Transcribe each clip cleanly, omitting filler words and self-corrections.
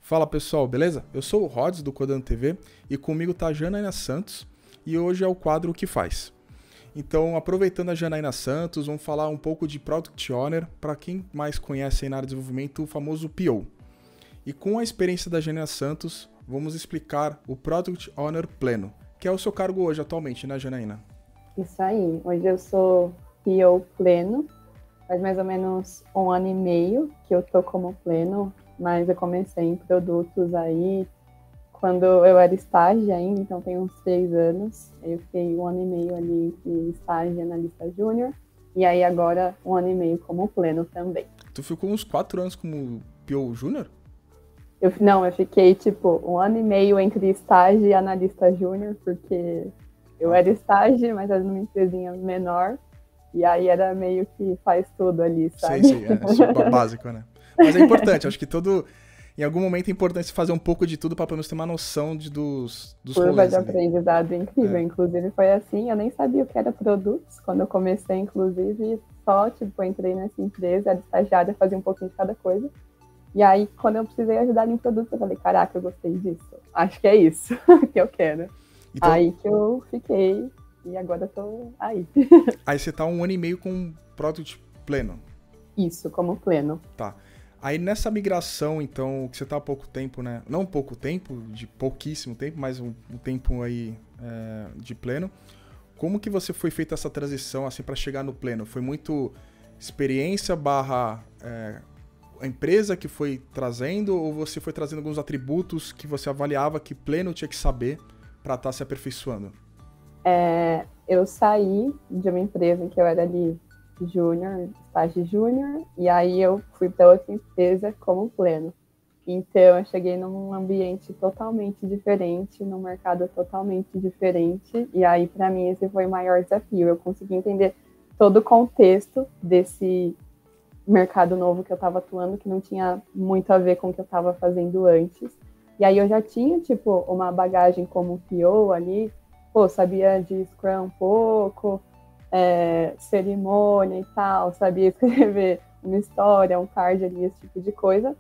Fala pessoal, beleza? Eu sou o Rods do Codando TV e comigo tá a Janaína Santos e hoje é o quadro O que faz. Então, aproveitando a Janaína Santos, vamos falar um pouco de Product Owner, para quem mais conhece aí na área de desenvolvimento, o famoso PO. E com a experiência da Janaína Santos, vamos explicar o Product Owner pleno, que é o seu cargo hoje atualmente, né, Janaína? Isso aí, hoje eu sou PO pleno, faz mais ou menos 1 ano e meio que eu tô como pleno, mas eu comecei em produtos aí quando eu era estágio ainda, então tem uns 3 anos. Eu fiquei 1 ano e meio ali entre estágio e analista júnior, e aí agora 1 ano e meio como pleno também. Tu ficou uns 4 anos como PO Júnior? Eu fiquei tipo 1 ano e meio entre estágio e analista júnior, porque eu era estágio, mas era numa empresinha menor, e aí era meio que faz tudo ali, sabe? Sei, é super básico, né? Mas é importante, acho que em algum momento é importante fazer um pouco de tudo para pelo menos ter uma noção dos Curva rolês de ali. aprendizado incrível, inclusive foi assim, eu nem sabia o que era produtos, quando eu comecei, inclusive, só, tipo, entrei nessa empresa, era estagiária, fazia um pouquinho de cada coisa, e aí, quando eu precisei ajudar em produtos, eu falei, caraca, eu gostei disso, acho que é isso que eu quero. Então, aí que eu fiquei, e agora eu tô aí. Aí você tá 1 ano e meio com Product pleno. Isso, como pleno. Tá. Aí nessa migração, então, que você tá há pouco tempo, né? Não pouco tempo, de pouquíssimo tempo, mas um tempo aí de pleno. Como que você foi feita essa transição, assim, para chegar no pleno? Foi muito experiência barra a empresa que foi trazendo, ou você foi trazendo alguns atributos que você avaliava que pleno tinha que saber para estar se aperfeiçoando? Eu saí de uma empresa que eu era ali júnior, estágio júnior, e aí eu fui para outra empresa como pleno. Então eu cheguei num ambiente totalmente diferente, num mercado totalmente diferente, e aí para mim esse foi o maior desafio. Eu consegui entender todo o contexto desse mercado novo que eu estava atuando, que não tinha muito a ver com o que eu estava fazendo antes. E aí eu já tinha, tipo, uma bagagem como PO ali, sabia de Scrum um pouco, cerimônia e tal, sabia escrever uma história, um card ali, esse tipo de coisa,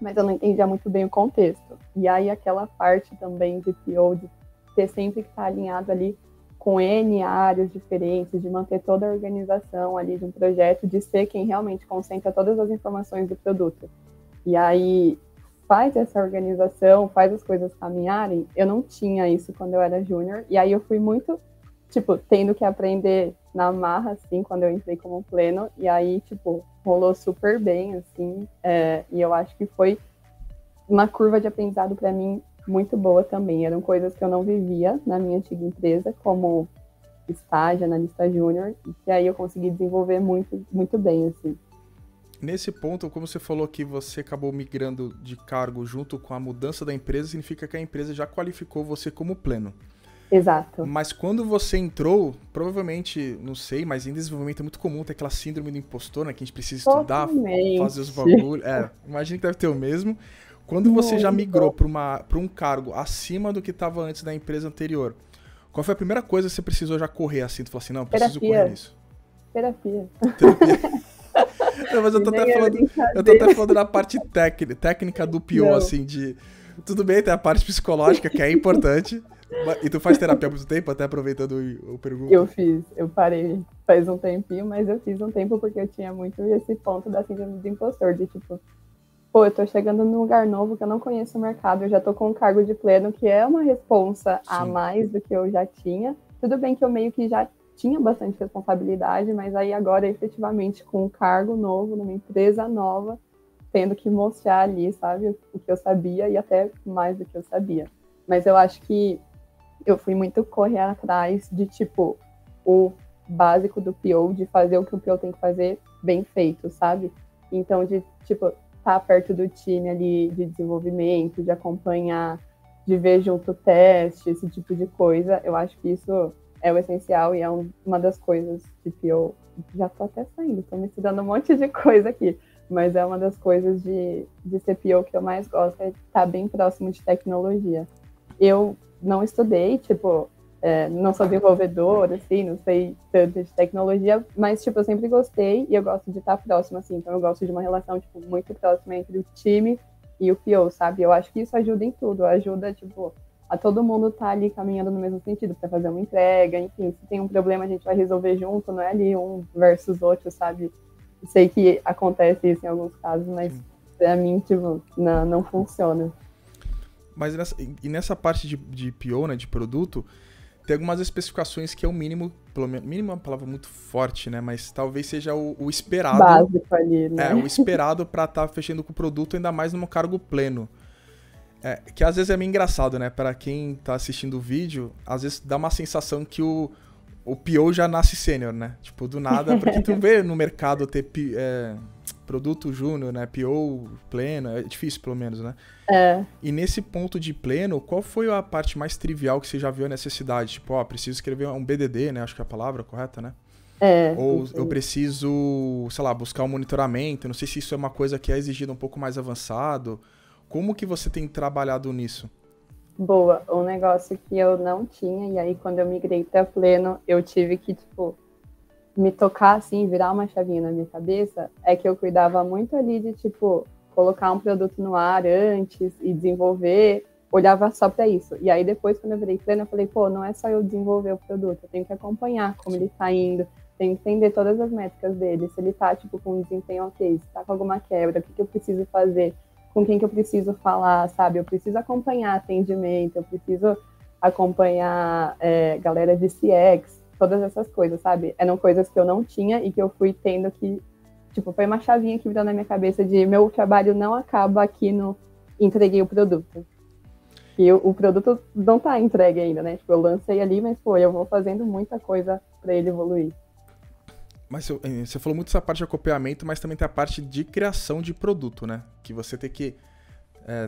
mas eu não entendia muito bem o contexto. E aí aquela parte também de PO, de ter sempre que estar alinhado ali com N áreas diferentes, de manter toda a organização ali de um projeto, de ser quem realmente concentra todas as informações do produto. E aí faz essa organização, faz as coisas caminharem. Eu não tinha isso quando eu era júnior, e aí eu fui muito, tipo, tendo que aprender na marra, assim, quando eu entrei como pleno, e aí, tipo, rolou super bem, assim, e eu acho que foi uma curva de aprendizado para mim muito boa também. Eram coisas que eu não vivia na minha antiga empresa, como estágio, analista júnior, e que aí eu consegui desenvolver muito, muito bem, assim. Nesse ponto, como você falou que você acabou migrando de cargo junto com a mudança da empresa, significa que a empresa já qualificou você como pleno. Exato. Mas quando você entrou, provavelmente, não sei, mas em desenvolvimento é muito comum ter aquela síndrome do impostor, né? Que a gente precisa estudar, fazer os bagulhos. Imagino que deve ter o mesmo. Quando você já migrou para um cargo acima do que estava antes da empresa anterior, qual foi a primeira coisa que você precisou já correr assim? Tu falou assim, não, preciso correr nisso. Terapia. Não, mas eu tô até falando da parte técnica do PO, não. Assim, de... Tudo bem, tem a parte psicológica, que é importante. E tu faz terapia há muito tempo, até aproveitando o pergunta? Eu parei faz um tempinho, mas eu fiz um tempo porque eu tinha muito esse ponto da síndrome do impostor, de tipo, eu tô chegando num lugar novo que eu não conheço o mercado, eu já tô com um cargo de pleno, que é uma responsa a mais do que eu já tinha. Tudo bem que eu meio que já tinha bastante responsabilidade, mas aí agora, efetivamente, com um cargo novo, numa empresa nova, tendo que mostrar ali, sabe, o que eu sabia e até mais do que eu sabia. Mas eu acho que eu fui muito correr atrás de, tipo, o básico do PO, de fazer o que o PO tem que fazer bem feito, sabe? Então, de, tipo, estar perto do time ali de desenvolvimento, de acompanhar, de ver junto o teste, esse tipo de coisa. Eu acho que isso é o essencial e é uma das coisas de PO. Já tô até saindo, tô me estudando um monte de coisa aqui, mas é uma das coisas de ser PO que eu mais gosto, é estar bem próximo de tecnologia. Eu não estudei, tipo, não sou desenvolvedora, assim, não sei tanto de tecnologia, mas, tipo, eu sempre gostei e eu gosto de estar próximo, assim, então eu gosto de uma relação, tipo, muito próxima entre o time e o PO, sabe? Eu acho que isso ajuda em tudo, ajuda, tipo, a todo mundo tá ali caminhando no mesmo sentido, para fazer uma entrega, enfim, se tem um problema a gente vai resolver junto, não é ali um versus outro, sabe? Sei que acontece isso em alguns casos, mas pra mim, tipo, não funciona. Mas nessa parte de PO, né, de produto, tem algumas especificações que é o mínimo, pelo menos, mínimo é uma palavra muito forte, né, mas talvez seja o esperado. Básico ali, né? O esperado para estar fechando com o produto, ainda mais num cargo pleno. Que às vezes é meio engraçado, né, para quem tá assistindo o vídeo, às vezes dá uma sensação que o PO já nasce sênior, né, tipo, do nada, porque tu vê no mercado ter produto júnior, né, PO pleno, é difícil pelo menos, né? E nesse ponto de pleno, qual foi a parte mais trivial que você já viu a necessidade? Tipo, preciso escrever um BDD, né, acho que é a palavra correta, né? Ou eu preciso, sei lá, buscar um monitoramento, não sei se isso é uma coisa que é exigida um pouco mais avançado. Como que você tem trabalhado nisso? Boa, um negócio que eu não tinha, e aí quando eu migrei para pleno, eu tive que, tipo, me tocar assim, virar uma chavinha na minha cabeça, é que eu cuidava muito ali de, tipo, colocar um produto no ar antes e desenvolver, olhava só para isso. E aí depois, quando eu virei pleno, eu falei, pô, não é só eu desenvolver o produto, eu tenho que acompanhar como ele tá indo, tenho que entender todas as métricas dele, se ele tá, tipo, com um desempenho ok, se tá com alguma quebra, o que eu preciso fazer, com quem que eu preciso falar, sabe? Eu preciso acompanhar atendimento, eu preciso acompanhar galera de CX, todas essas coisas, sabe? Eram coisas que eu não tinha e que eu fui tendo que, tipo, foi uma chavinha que virou na minha cabeça de meu trabalho não acaba aqui no entreguei o produto. E o produto não tá entregue ainda, né? Tipo, eu lancei ali, mas, pô, eu vou fazendo muita coisa para ele evoluir. Mas você falou muito dessa parte de acompanhamento, mas também tem a parte de criação de produto, né? Que você tem que,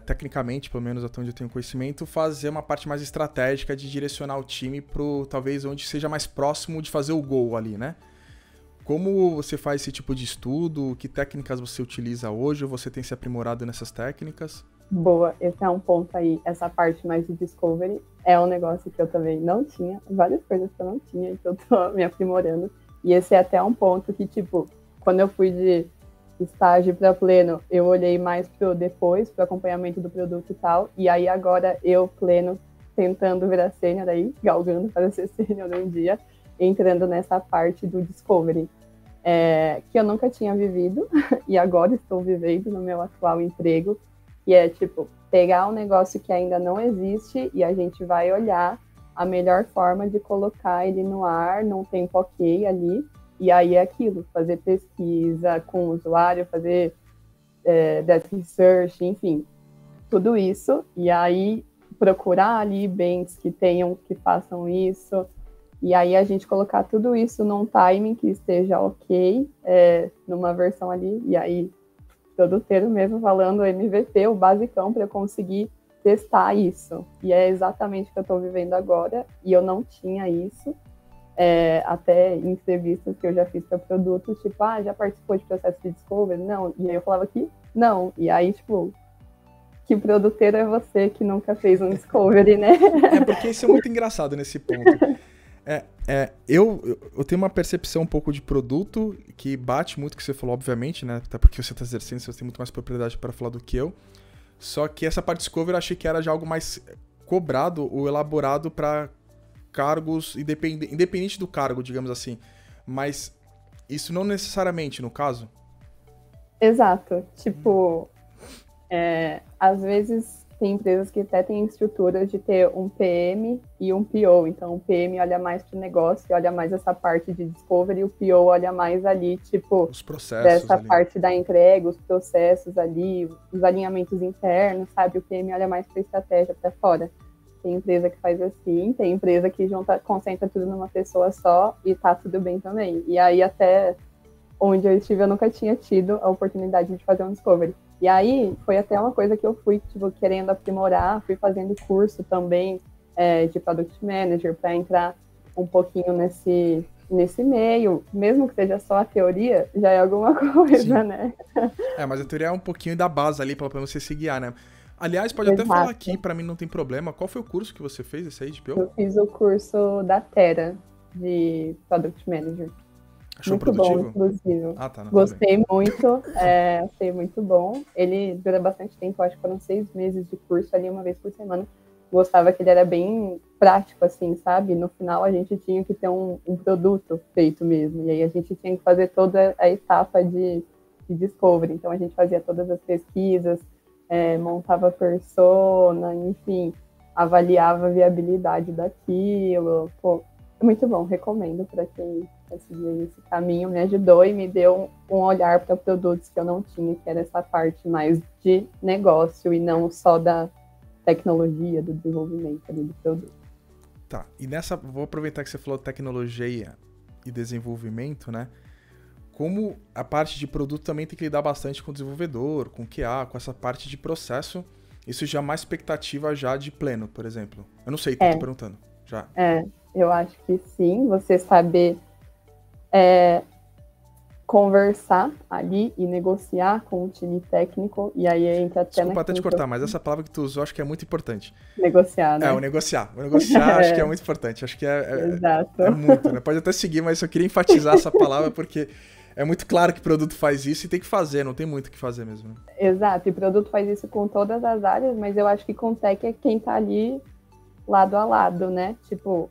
tecnicamente, pelo menos até onde eu tenho conhecimento, fazer uma parte mais estratégica de direcionar o time pro, talvez, onde seja mais próximo de fazer o gol ali, né? Como você faz esse tipo de estudo? Que técnicas você utiliza hoje? Ou você tem se aprimorado nessas técnicas? Boa, esse é um ponto aí, essa parte mais de discovery é um negócio que eu também não tinha, várias coisas que eu não tinha e que eu tô me aprimorando. E esse é até um ponto que, tipo, quando eu fui de estágio para pleno, eu olhei mais pro depois, pro acompanhamento do produto e tal. E aí agora eu, pleno, tentando virar sênior aí, galgando para ser sênior um dia, entrando nessa parte do discovery, que eu nunca tinha vivido e agora estou vivendo no meu atual emprego. E é, tipo, pegar um negócio que ainda não existe e a gente vai olhar a melhor forma de colocar ele no ar, num tempo ok ali, e aí é aquilo, fazer pesquisa com o usuário, fazer desk research, enfim, tudo isso, e aí procurar ali bens que façam isso, e aí a gente colocar tudo isso num timing que esteja ok, numa versão ali, e aí produteiro mesmo falando MVP, o basicão, para eu conseguir testar isso. E é exatamente o que eu estou vivendo agora, e eu não tinha isso, até em entrevistas que eu já fiz para produtos, tipo, já participou de processo de discovery? Não. E aí eu falava que não. E aí, tipo, que produteiro é você que nunca fez um discovery, né? Porque isso é muito engraçado nesse ponto. Eu tenho uma percepção um pouco de produto que bate muito com o que você falou, obviamente, né? Até porque você está exercendo, você tem muito mais propriedade para falar do que eu. Só que essa parte de discovery eu achei que era já algo mais cobrado ou elaborado para cargos independente do cargo, digamos assim. Mas isso não necessariamente, no caso? Exato. Tipo, às vezes tem empresas que até têm estruturas de ter um PM e um PO. Então, o PM olha mais para o negócio, olha mais essa parte de discovery, e o PO olha mais ali, tipo, os processos dessa ali. parte da entrega, os processos ali, os alinhamentos internos, sabe? O PM olha mais para a estratégia, para fora. Tem empresa que faz assim, tem empresa que concentra tudo numa pessoa só e tá tudo bem também. E aí, até onde eu estive, eu nunca tinha tido a oportunidade de fazer um discovery. E aí, foi até uma coisa que eu fui, tipo, querendo aprimorar, fui fazendo curso também de Product Manager para entrar um pouquinho nesse meio, mesmo que seja só a teoria, já é alguma coisa, Sim. né? Mas a teoria é um pouquinho da base ali para você se guiar, né? Aliás, pode até falar aqui, para mim não tem problema. Qual foi o curso que você fez, esse aí de PO? Eu fiz o curso da Terra, de Product Manager. Achou Muito bom, produtivo? inclusive. Ah, tá, não, tudo bem. Gostei muito, achei muito bom. Ele dura bastante tempo, acho que foram 6 meses de curso ali, uma vez por semana. Gostava que ele era bem prático, assim, sabe? No final a gente tinha que ter um produto feito mesmo. E aí a gente tinha que fazer toda a etapa de discovery. Então a gente fazia todas as pesquisas, montava persona, enfim, avaliava a viabilidade daquilo. Pô, é muito bom, recomendo para quem quer seguir esse caminho. Me ajudou e me deu um olhar para produtos que eu não tinha, que era essa parte mais de negócio e não só da tecnologia, do desenvolvimento ali do produto. Tá, e vou aproveitar que você falou tecnologia e desenvolvimento, né? Como a parte de produto também tem que lidar bastante com o desenvolvedor, com o QA, com essa parte de processo, isso já é uma expectativa já de pleno, por exemplo. Eu não sei, tô perguntando, já. Eu acho que sim, você saber conversar ali e negociar com o time técnico, e aí entra até Desculpa até te cortar, mas essa palavra que tu usou acho que é muito importante. Negociar, né? O negociar. O negociar acho que é muito importante. Acho que Exato. É muito, né? Pode até seguir, mas eu queria enfatizar essa palavra porque é muito claro que produto faz isso e tem que fazer, não tem muito o que fazer mesmo. Né? Exato, e produto faz isso com todas as áreas, mas eu acho que com tech é quem tá ali lado a lado, né? Tipo,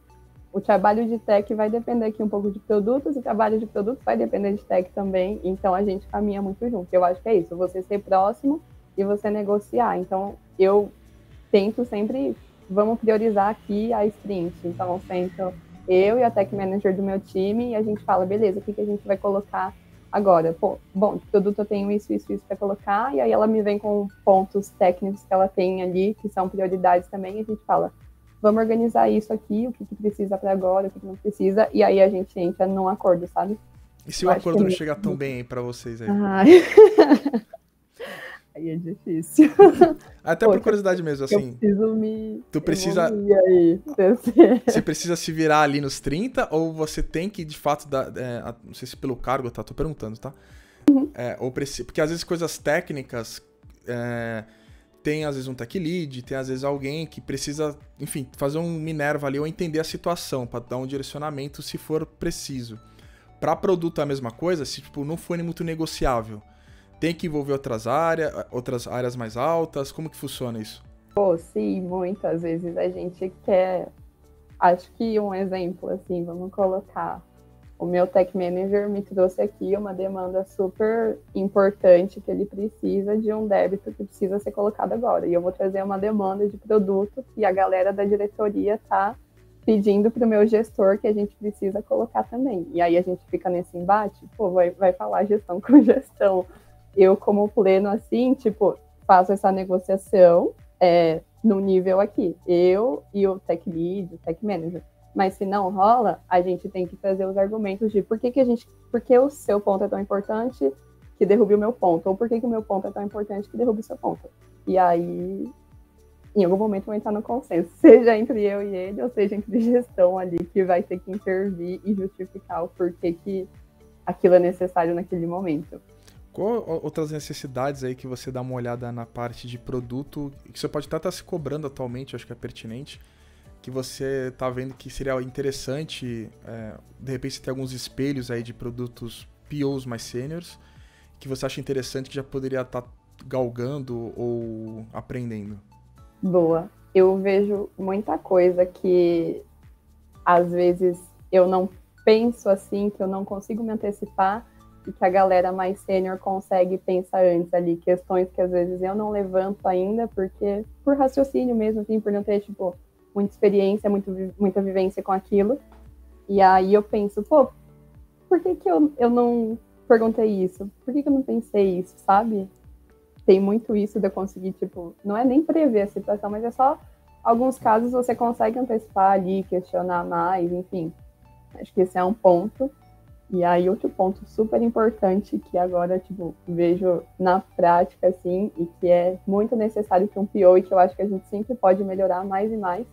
o trabalho de tech vai depender aqui um pouco de produtos, o trabalho de produtos vai depender de tech também, então a gente caminha muito junto. Eu acho que é isso, você ser próximo e você negociar. Então, eu tento sempre, vamos priorizar aqui a sprint. Então, sento eu e a tech manager do meu time e a gente fala, beleza, o que a gente vai colocar agora? Pô, bom, de produto eu tenho isso para colocar, e aí ela me vem com pontos técnicos que ela tem ali, que são prioridades também, e a gente fala, vamos organizar isso aqui, o que precisa para agora, o que não precisa, e aí a gente entra num acordo, sabe? E se o acordo não chegar tão bem aí pra vocês aí? Aí é difícil. Até por curiosidade mesmo, assim. Eu preciso me tu precisa aí, você precisa se virar ali nos 30 ou você tem que, de fato, não sei se pelo cargo, tá? Tô perguntando, tá? Porque às vezes coisas técnicas tem às vezes um tech lead, tem às vezes alguém que precisa, enfim, fazer um Minerva ali ou entender a situação para dar um direcionamento se for preciso. Para produto é a mesma coisa, se tipo, não for muito negociável. Tem que envolver outras áreas mais altas, como que funciona isso? Pô, sim, muitas vezes a gente quer, acho que um exemplo, assim, vamos colocar, o meu tech manager me trouxe aqui uma demanda super importante que ele precisa de um débito que precisa ser colocado agora. E eu vou trazer uma demanda de produto que a galera da diretoria tá pedindo para o meu gestor que a gente precisa colocar também. E aí a gente fica nesse embate, pô, vai falar gestão com gestão. Eu, como pleno, assim, tipo, faço essa negociação no nível aqui. Eu e o tech lead, o tech manager. Mas se não rola, a gente tem que trazer os argumentos de por que o seu ponto é tão importante que derrube o meu ponto, ou por que o meu ponto é tão importante que derrube o seu ponto. E aí, em algum momento, vai entrar no consenso, seja entre eu e ele, ou seja entre gestão ali, que vai ter que intervir e justificar o porquê que aquilo é necessário naquele momento. Qual outras necessidades aí que você dá uma olhada na parte de produto, que você pode até estar se cobrando atualmente, acho que é pertinente, que você está vendo que seria interessante, de repente você tem alguns espelhos aí de produtos POs mais seniors, que você acha interessante que já poderia estar galgando ou aprendendo? Boa. Eu vejo muita coisa que às vezes eu não penso assim, que eu não consigo me antecipar, e que a galera mais sênior consegue pensar antes ali, questões que às vezes eu não levanto ainda, porque por raciocínio mesmo, assim, por não ter, tipo, muita experiência, muita vivência com aquilo. E aí eu penso, pô, por que eu não perguntei isso? Por que eu não pensei isso, sabe? Tem muito isso de eu conseguir, tipo, não é nem prever a situação, mas é só alguns casos você consegue antecipar ali, questionar mais, enfim. Acho que esse é um ponto. E aí, outro ponto super importante que agora, tipo, vejo na prática, assim, e que é muito necessário para um PO e que eu acho que a gente sempre pode melhorar mais e mais,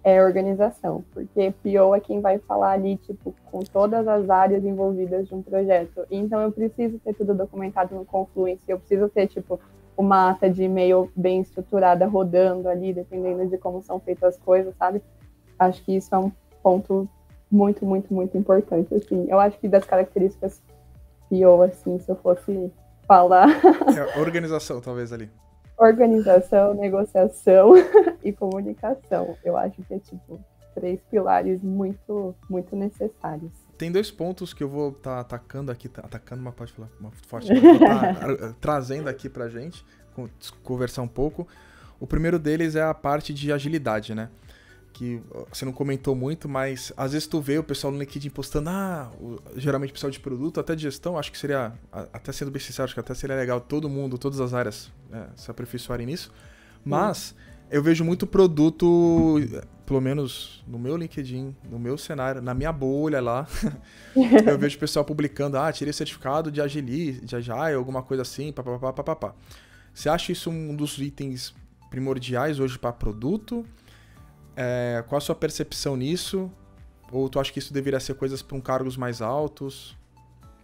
é a organização. Porque PO é quem vai falar ali, tipo, com todas as áreas envolvidas de um projeto. Então, eu preciso ter tudo documentado no Confluence, eu preciso ter, tipo, uma ata de e-mail bem estruturada rodando ali, dependendo de como são feitas as coisas, sabe? Acho que isso é um ponto muito, muito, muito importante, assim. Eu acho que das características PO, assim, se eu fosse falar, Organização, talvez, ali. organização, negociação e comunicação. Eu acho que é, tipo, 3 pilares muito, muito necessários. Tem 2 pontos que eu vou estar atacando aqui, atacando uma parte uma forte, mas vou estar trazendo aqui pra gente, conversar um pouco. O primeiro deles é a parte de agilidade, né? Que você não comentou muito, mas às vezes tu vê o pessoal no LinkedIn postando, geralmente o pessoal de produto, até de gestão, acho que seria, até sendo bem sincero, acho que até seria legal todo mundo, todas as áreas se aperfeiçoarem nisso. Mas eu vejo muito produto, pelo menos no meu LinkedIn, no meu cenário, na minha bolha lá, eu vejo o pessoal publicando, tirei certificado de Agile, alguma coisa assim, papapá. Você acha isso um dos itens primordiais hoje para produto? Qual a sua percepção nisso? Ou tu acha que isso deveria ser coisas para cargos mais altos?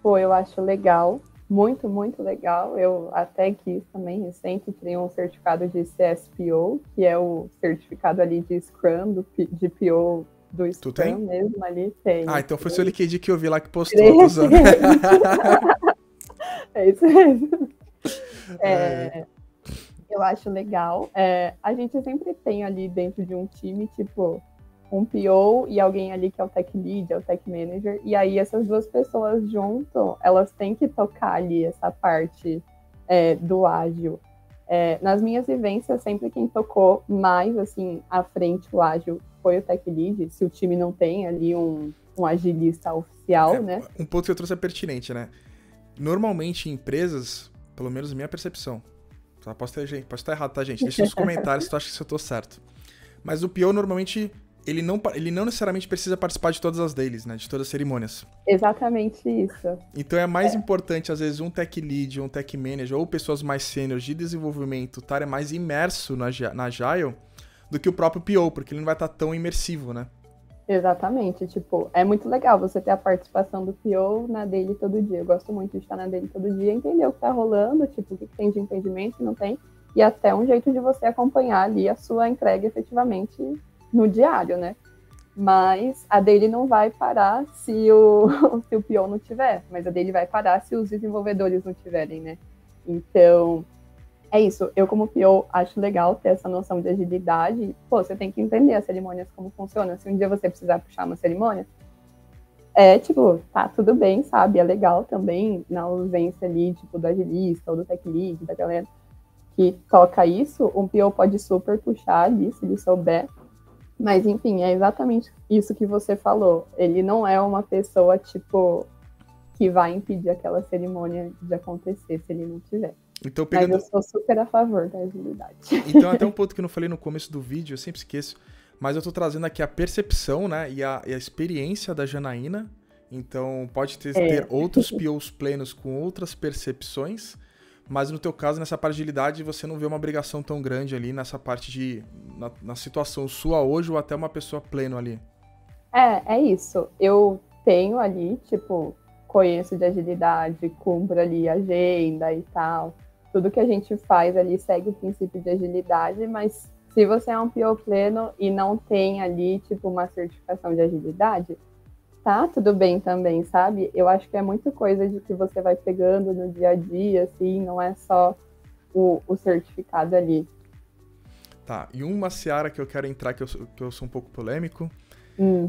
Pô, eu acho legal, muito, muito legal. Eu até quis também, recente, criei um certificado de CSPO, que é o certificado ali de Scrum, de PO do Tu Scrum tem? mesmo ali. Tem. Então foi o seu LinkedIn que eu vi lá que postou, tô usando. É isso mesmo. Eu acho legal. A gente sempre tem ali dentro de um time, tipo, um PO e alguém ali que é o Tech Lead, é o Tech Manager. E aí essas duas pessoas junto, elas têm que tocar ali essa parte do ágil. Nas minhas vivências, sempre quem tocou mais, assim, à frente o ágil foi o Tech Lead. Se o time não tem ali um agilista oficial, né? Um ponto que eu trouxe é pertinente, né? Normalmente em empresas, pelo menos minha percepção, tá? Posso estar errado, tá, gente? Deixa nos comentários se tu acha que eu tô certo. Mas o PO, normalmente, ele não necessariamente precisa participar de todas as dailies, né? De todas as cerimônias. Exatamente isso. Então é mais importante, às vezes, um tech lead, um tech manager, ou pessoas mais sêniores de desenvolvimento estarem mais imerso na Agile do que o próprio PO, porque ele não vai estar tão imersivo, né? Exatamente, tipo, é muito legal você ter a participação do PO na daily todo dia. Eu gosto muito de estar na daily todo dia, entender o que tá rolando, tipo, o que tem de impedimento, o que não tem, e até um jeito de você acompanhar ali a sua entrega efetivamente no diário, né? Mas a daily não vai parar se se o PO não tiver, mas a daily vai parar se os desenvolvedores não tiverem, né? Então, é isso, eu como PO acho legal ter essa noção de agilidade. Pô, você tem que entender as cerimônias, como funciona. Se um dia você precisar puxar uma cerimônia, tipo, tá, tudo bem, sabe? É legal também, na ausência ali, tipo, do agilista ou do tech lead, da galera que toca isso, um PO pode super puxar ali, se ele souber. Mas, enfim, é exatamente isso que você falou. Ele não é uma pessoa, tipo, que vai impedir aquela cerimônia de acontecer se ele não tiver. Então, Mas eu sou super a favor da agilidade. Então, até um ponto que eu não falei no começo do vídeo, eu sempre esqueço, mas eu tô trazendo aqui a percepção, né, e a experiência da Janaína. Então, pode ter outros POs plenos com outras percepções, mas no teu caso, nessa parte de agilidade, você não vê uma obrigação tão grande ali nessa parte de... na situação sua hoje ou até uma pessoa pleno ali. É isso. Eu tenho ali, tipo, conheço de agilidade, cumpro ali agenda e tal. Tudo que a gente faz ali segue o princípio de agilidade, mas se você é um PO pleno e não tem ali, tipo, uma certificação de agilidade, tá tudo bem também, sabe? Eu acho que é muita coisa de que você vai pegando no dia a dia, assim, não é só o certificado ali. Tá, e uma seara que eu quero entrar, que eu sou um pouco polêmico,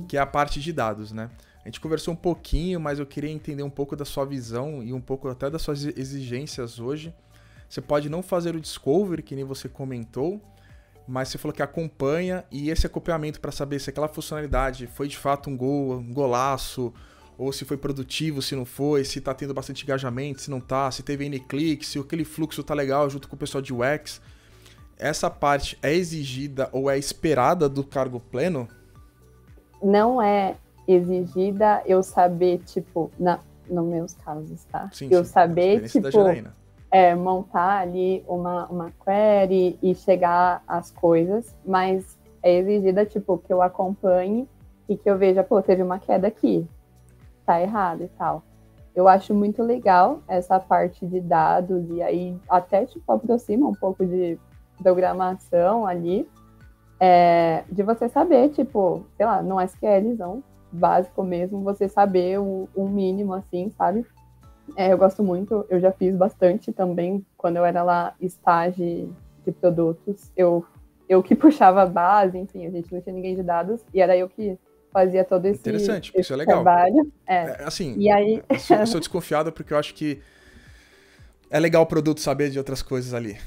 que é a parte de dados, né? A gente conversou um pouquinho, mas eu queria entender um pouco da sua visão e um pouco até das suas exigências hoje. Você pode não fazer o discovery, que nem você comentou, mas você falou que acompanha, e esse acompanhamento para saber se aquela funcionalidade foi de fato um golaço, ou se foi produtivo, se não foi, se tá tendo bastante engajamento, se não tá, se teve N cliques, se aquele fluxo tá legal junto com o pessoal de UX. Essa parte é exigida ou é esperada do cargo pleno? Não é exigida eu saber, tipo, nos meus casos, tá? Sim, eu saber, tipo, montar ali uma query e chegar às coisas, mas é exigida, tipo, que eu acompanhe e que eu veja, pô, teve uma queda aqui, tá errado e tal. Eu acho muito legal essa parte de dados e aí até, tipo, aproxima um pouco de programação ali, de você saber, tipo, sei lá, no SQLzão, básico mesmo, você saber o mínimo, assim, sabe? Eu gosto muito, eu já fiz bastante também, quando eu era lá estágio de produtos, eu que puxava a base, enfim, a gente não tinha ninguém de dados, e era eu que fazia todo Interessante, porque esse isso é legal. trabalho. Assim, E aí... eu sou desconfiado porque eu acho que é legal o produto saber de outras coisas ali.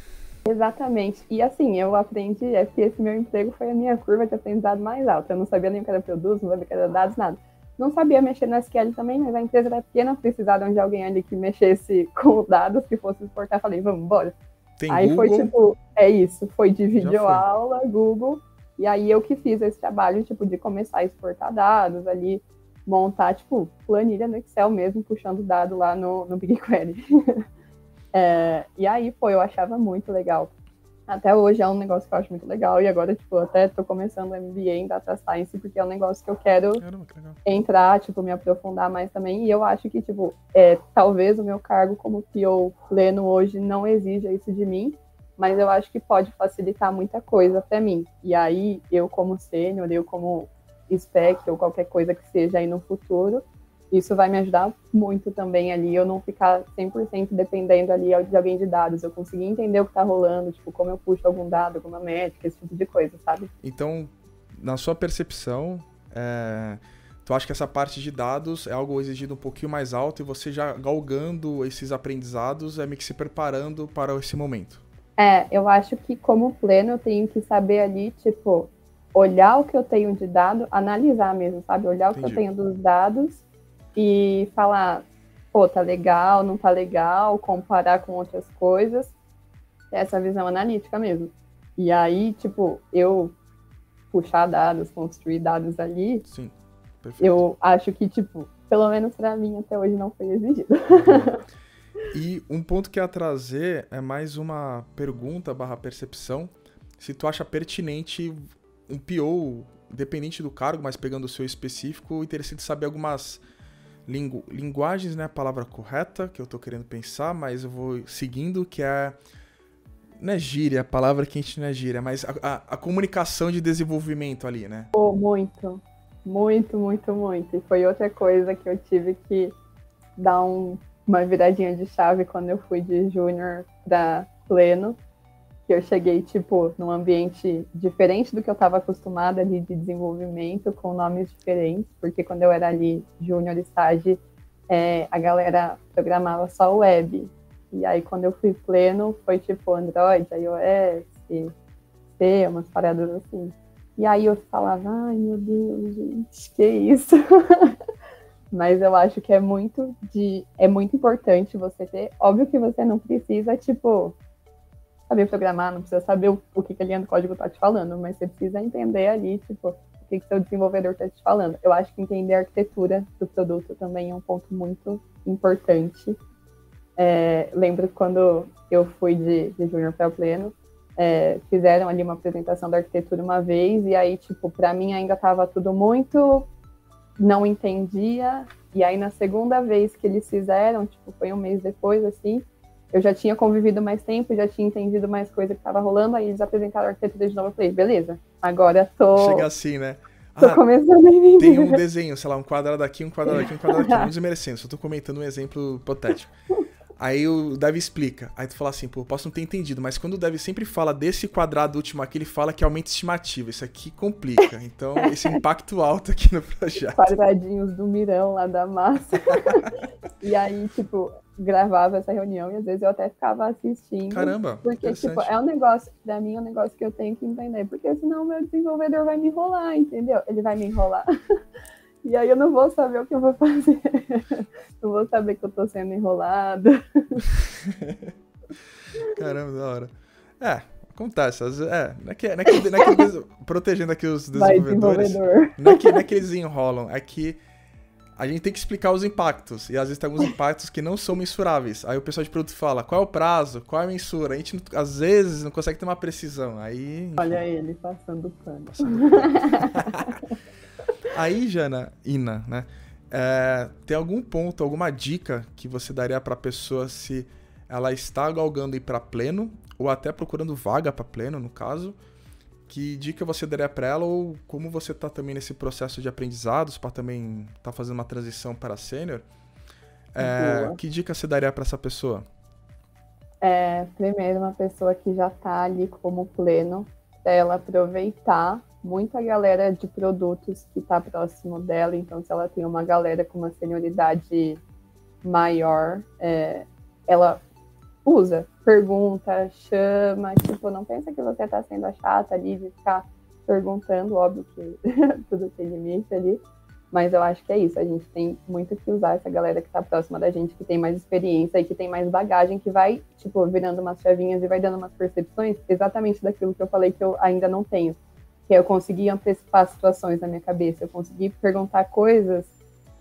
Exatamente. E assim, eu aprendi, que esse meu emprego foi a minha curva de aprendizado mais alta. Eu não sabia nem o que era produto, não sabia o que era dados, nada. Não sabia mexer no SQL também, mas a empresa era pequena, precisaram de alguém ali que mexesse com dados, que fosse exportar. Falei, vamos embora. Tem aí Google, foi tipo, isso, foi de videoaula, Google, e aí eu que fiz esse trabalho, tipo, de começar a exportar dados ali, montar, tipo, planilha no Excel mesmo, puxando dado lá no BigQuery. E aí, pô, eu achava muito legal. Até hoje é um negócio que eu acho muito legal, e agora, tipo, até tô começando o MBA em Data Science, porque é um negócio que eu quero entrar, tipo, me aprofundar mais também, e eu acho que, tipo, talvez o meu cargo como PO pleno hoje não exija isso de mim, mas eu acho que pode facilitar muita coisa para mim. E aí, eu como sênior, eu como spec, ou qualquer coisa que seja aí no futuro, isso vai me ajudar muito também ali, eu não ficar 100% dependendo ali de alguém de dados, eu conseguir entender o que tá rolando, tipo, como eu puxo algum dado, alguma métrica, esse tipo de coisa, sabe? Então, na sua percepção, tu acha que essa parte de dados é algo exigido um pouquinho mais alto e você já galgando esses aprendizados meio que se preparando para esse momento? Eu acho que como pleno eu tenho que saber ali, tipo, olhar o que eu tenho de dado, analisar mesmo, sabe? Olhar o que eu tenho dos dados e falar, pô, tá legal, não tá legal, comparar com outras coisas, essa visão analítica mesmo. E aí, tipo, eu puxar dados, construir dados ali, sim, perfeito. Eu acho que, tipo, pelo menos pra mim até hoje não foi exigido. E um ponto que eu ia trazer é mais uma pergunta / percepção, se tu acha pertinente um PO, independente do cargo, mas pegando o seu específico, interessante saber algumas linguagens, né, a palavra correta que eu tô querendo pensar, mas eu vou seguindo, que não é gíria, a palavra que a gente não é gíria, mas a comunicação de desenvolvimento ali, né? Pô, muito. Muito, muito, muito. E foi outra coisa que eu tive que dar uma viradinha de chave quando eu fui de júnior pra pleno, que eu cheguei, tipo, num ambiente diferente do que eu estava acostumada ali de desenvolvimento, com nomes diferentes, porque quando eu era ali júnior estágio, a galera programava só web. E aí, quando eu fui pleno, foi tipo Android, iOS, C, umas paradas assim. E aí eu falava, ai meu Deus, gente, que isso? Mas eu acho que é muito importante você ter. Óbvio que você não precisa, tipo, saber programar, não precisa saber o que a linha do código tá te falando, mas você precisa entender ali, tipo, o que seu desenvolvedor tá te falando. Eu acho que entender a arquitetura do produto também é um ponto muito importante. Lembro quando eu fui de júnior para pleno, fizeram ali uma apresentação da arquitetura uma vez, e aí, tipo, para mim ainda estava tudo muito... não entendia, e aí na segunda vez que eles fizeram, tipo, foi um mês depois, assim, eu já tinha convivido mais tempo, já tinha entendido mais coisa que estava rolando, aí eles apresentaram a arquitetura de novo, eu falei, beleza, agora Chega assim, né? Tô começando a entender. Tem um desenho, sei lá, um quadrado aqui, um quadrado aqui, um quadrado aqui, não desmerecendo, só tô comentando um exemplo hipotético. Aí o Dev explica. Aí tu fala assim, pô, posso não ter entendido, mas quando o Dev sempre fala desse quadrado último aqui, ele fala que aumenta a estimativa. Isso aqui complica. Então, esse impacto alto aqui no projeto. Quadradinhos do Mirão lá da massa. E aí, tipo, gravava essa reunião e às vezes eu até ficava assistindo. Caramba, porque, tipo, é um negócio, pra mim é um negócio que eu tenho que entender. Porque senão o meu desenvolvedor vai me enrolar, entendeu? Ele vai me enrolar. E aí eu não vou saber o que eu vou fazer. Não vou saber que eu tô sendo enrolada. Caramba, da hora. Acontece. Não é que protegendo aqui os desenvolvedores. Não é que eles enrolam, é que a gente tem que explicar os impactos. E às vezes tem alguns impactos que não são mensuráveis. Aí o pessoal de produto fala, qual é o prazo? Qual é a mensura? A gente, às vezes, não consegue ter uma precisão. Aí, enfim. Olha ele passando pano. Aí, Ina, né? Tem algum ponto, alguma dica que você daria pra pessoa se ela está galgando ir pra pleno, ou até procurando vaga pra pleno, no caso, que dica você daria para ela ou como você tá também nesse processo de aprendizados para também tá fazendo uma transição para sênior? Que dica você daria para essa pessoa? Primeiro, uma pessoa que já tá ali como pleno, pra ela aproveitar muito a galera de produtos que tá próximo dela. Então, se ela tem uma galera com uma senioridade maior, ela usa, pergunta, chama, tipo, não pensa que você tá sendo a chata ali de ficar perguntando, óbvio que tudo tem limite ali, mas eu acho que é isso, a gente tem muito que usar essa galera que tá próxima da gente, que tem mais experiência e que tem mais bagagem, que vai, tipo, virando umas chavinhas e vai dando umas percepções exatamente daquilo que eu falei que eu ainda não tenho, que eu consegui antecipar situações na minha cabeça, eu consegui perguntar coisas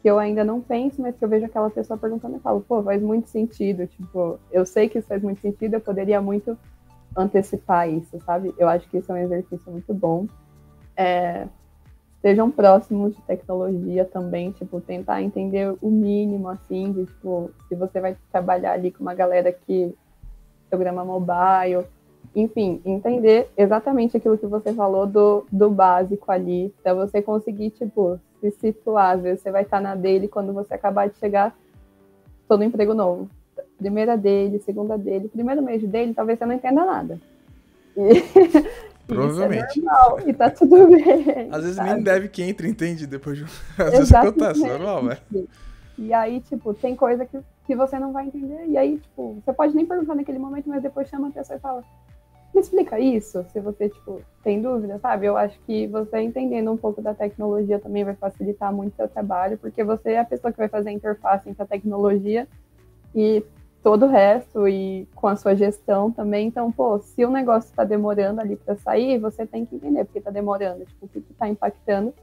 que eu ainda não penso, mas que eu vejo aquela pessoa perguntando e falo, pô, faz muito sentido, tipo, eu sei que isso faz muito sentido, eu poderia muito antecipar isso, sabe? Eu acho que isso é um exercício muito bom. Sejam próximos de tecnologia também, tipo, tentar entender o mínimo, assim, de, tipo, se você vai trabalhar ali com uma galera que programa mobile, enfim, entender exatamente aquilo que você falou do básico ali, para você conseguir, tipo, se situar. Às vezes você vai estar na dele quando você acabar de chegar, tô no emprego novo. Primeira dele, segunda dele, primeiro mês dele, talvez você não entenda nada. Provavelmente. Isso é normal, e tá tudo bem. Às vezes sabe? nem deve que entra, entende? Depois de... Às vezes acontece, normal, velho. E aí, tipo, tem coisa que você não vai entender, e aí, tipo, você pode nem perguntar naquele momento, mas depois chama a pessoa e fala, me explica isso, se você, tipo, tem dúvida, sabe? Eu acho que você entendendo um pouco da tecnologia também vai facilitar muito o seu trabalho, porque você é a pessoa que vai fazer a interface entre a tecnologia e todo o resto, e com a sua gestão também. Então, pô, se o negócio está demorando ali para sair, você tem que entender porque está demorando, tipo, o que está impactando,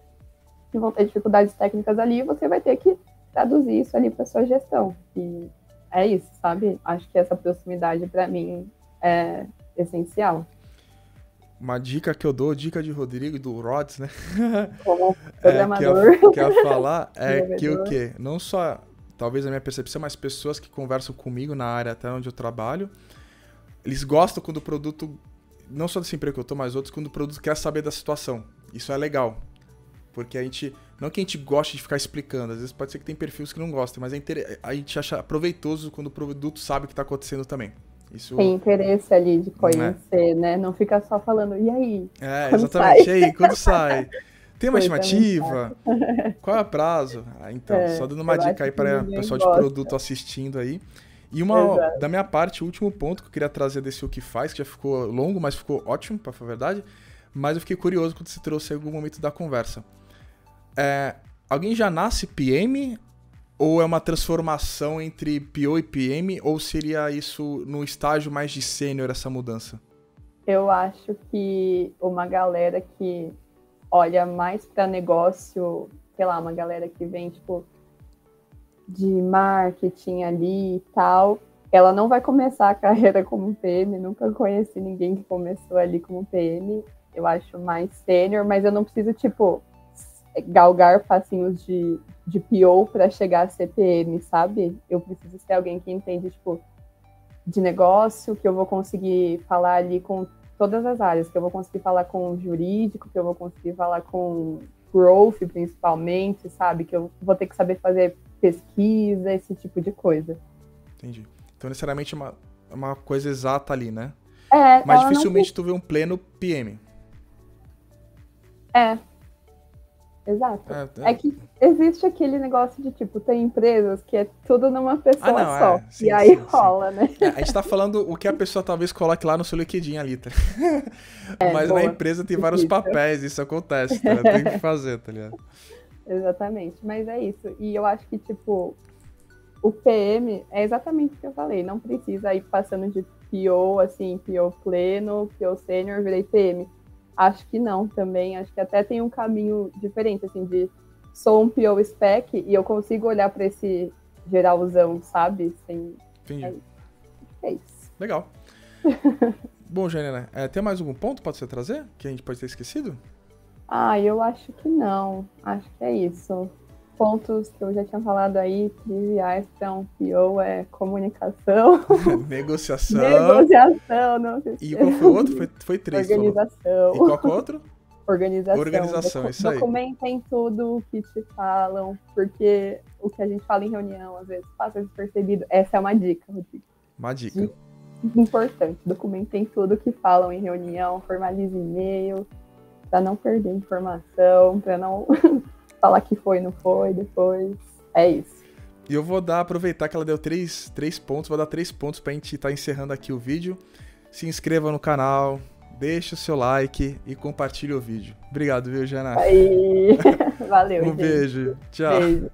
se vão ter dificuldades técnicas ali, você vai ter que traduzir isso ali para sua gestão. E é isso, sabe? Acho que essa proximidade, para mim, é essencial. Uma dica que eu dou, dica de Rodrigo e do Rods, né? Como programador. Que eu ia falar que o quê? Não só, talvez a minha percepção, mas pessoas que conversam comigo na área até onde eu trabalho, eles gostam quando o produto, não só desse emprego que eu tô, mas outros, quando o produto quer saber da situação. Isso é legal. Porque a gente, não que a gente goste de ficar explicando, às vezes pode ser que tem perfis que não gostem, mas a gente acha proveitoso quando o produto sabe o que está acontecendo também. Isso... Tem interesse ali de conhecer, né? Não fica só falando, e aí? Exatamente. Sai? E aí, quando sai? Tem uma estimativa? Qual é o prazo? Então, só dando uma dica aí para o pessoal de produto assistindo aí. E da minha parte, o último ponto que eu queria trazer desse O Que Faz, que já ficou longo, mas ficou ótimo, para falar a verdade. Mas eu fiquei curioso quando você trouxe em algum momento da conversa. Alguém já nasce PM ou é uma transformação entre PO e PM, ou seria isso no estágio mais de sênior, essa mudança? Eu acho que uma galera que olha mais para negócio, sei lá, uma galera que vem, tipo, de marketing ali e tal, ela não vai começar a carreira como PM, nunca conheci ninguém que começou ali como PM, eu acho mais sênior, mas eu não preciso, tipo, galgar passinhos de PO para chegar a ser PM, sabe? Eu preciso ser alguém que entende, tipo, de negócio, que eu vou conseguir falar ali com todas as áreas, que eu vou conseguir falar com o jurídico, que eu vou conseguir falar com growth, principalmente, sabe? Que eu vou ter que saber fazer pesquisa, esse tipo de coisa. Entendi. Então, necessariamente, é uma coisa exata ali, né? Mas dificilmente tu vê um pleno PM. Exato. É que existe aquele negócio de, tipo, tem empresas que é tudo numa pessoa só. Sim, e aí rola, né? A gente tá falando o que a pessoa talvez coloque lá no seu LinkedIn ali, tá? Mas boa, na empresa tem vários papéis, isso acontece, tá? Tem que fazer, tá ligado? Exatamente, mas é isso. E eu acho que, tipo, o PM é exatamente o que eu falei. Não precisa ir passando de PO, assim, PO pleno, PO sênior, virei PM. Acho que não também, acho que até tem um caminho diferente, assim, de sou um PO spec e eu consigo olhar para esse geralzão, sabe? Entendi. É isso. Legal. Bom, Janina, tem mais algum ponto para você trazer que a gente pode ter esquecido? Eu acho que não. Acho que é isso. pontos que eu já tinha falado aí, triviais para um PO é comunicação, Negociação. negociação, não se E qual foi o outro? Foi três, falou. organização. E qual que é o outro? Organização. Organização, isso aí. Documentem tudo o que te falam, porque o que a gente fala em reunião, às vezes, passa despercebido. Essa é uma dica, Rodrigo. Uma dica. Importante. Documentem tudo o que falam em reunião, formalize e-mail, para não perder informação, para não falar que foi, não foi, depois. É isso. E eu vou aproveitar que ela deu 3 pontos, vou dar 3 pontos pra gente estar encerrando aqui o vídeo. Se inscreva no canal, deixe o seu like e compartilhe o vídeo. Obrigado, viu, Jana? Aí, valeu, Um gente. beijo. Tchau. Beijo.